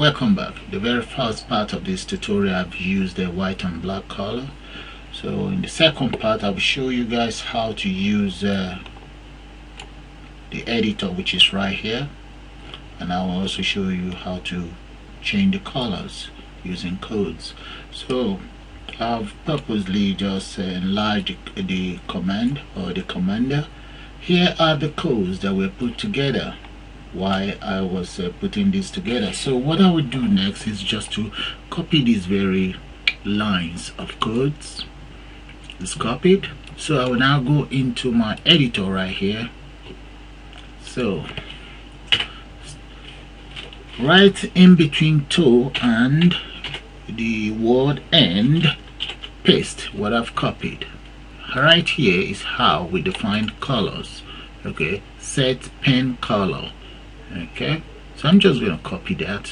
Welcome back. The very first part of this tutorial I've used the white and black color. So in the second part I will show you guys how to use the editor, which is right here, and I will also show you how to change the colors using codes. So I've purposely just enlarged the command or the commander. Here are the codes that were put together while I was putting this together. So what I would do next is just to copy these very lines of codes. It's copied. So I will now go into my editor right here. So right in between toe and the word end, paste what I've copied. Right here is how we define colors. Okay, set pen color. Okay, so I'm just going to copy that.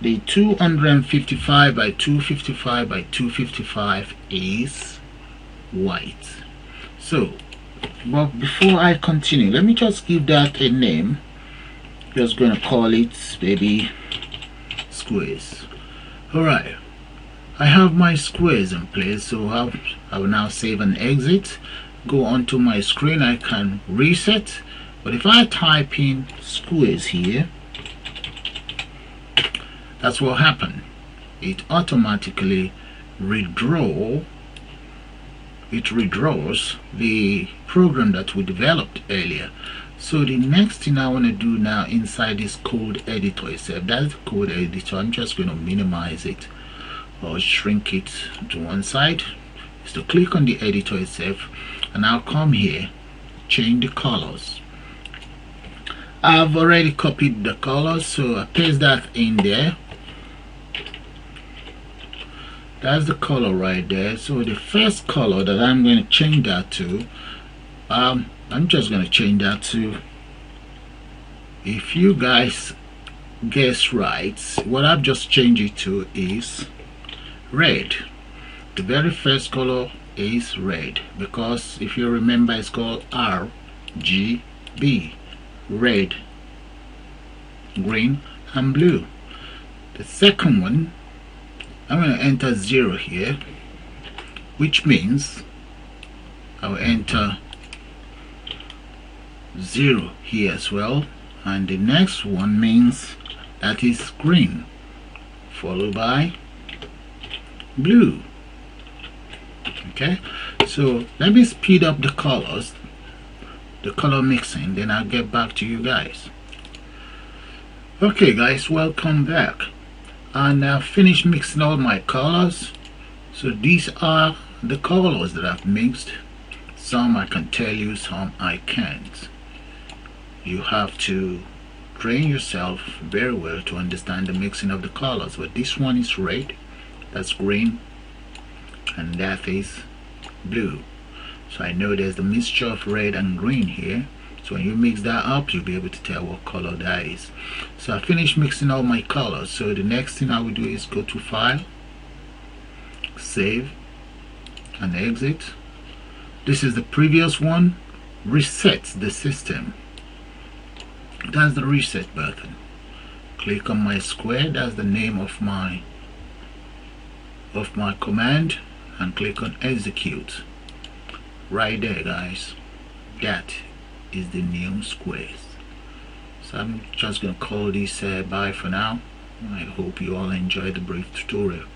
The 255 by 255 by 255 is white. So but before I continue, let me just give that a name. Just going to call it baby squares. Alright, I have my squares in place, so I will now save and exit. Go onto my screen. I can reset, but if I type in squares here, that's what happened. It automatically redraws the program that we developed earlier. So the next thing I want to do now inside this code editor itself, that's the code editor. I'm just going to minimize it or shrink it to one side, is to click on the editor itself, and I'll come here, change the colors. I've already copied the colors, so I paste that in there. That's the color right there. So the first color that I'm going to change that to, I'm just going to change that to, if you guys guess right, what I've just changed it to is red. The very first color is red, because if you remember, it's called RGB, red, green and blue. The second one, I'm going to enter 0 here, which means I will enter 0 here as well, and the next one means that is green, followed by blue. Okay, so let me speed up the colors, the color mixing, then I'll get back to you guys. Okay guys, welcome back. And I've finished mixing all my colors. So these are the colors that I've mixed. Some I can tell you, some I can't. You have to train yourself very well to understand the mixing of the colors. But this one is red, that's green, and that is blue. So I know there's the mixture of red and green here. So when you mix that up, you'll be able to tell what color that is. So I finished mixing all my colors. So the next thing I will do is go to File, Save, and Exit. This is the previous one. Reset the system. That's the reset button. Click on my square. That's the name of my command, and click on Execute. Right there, guys. That is the new squares. So I'm just going to call this bye for now. I hope you all enjoyed the brief tutorial.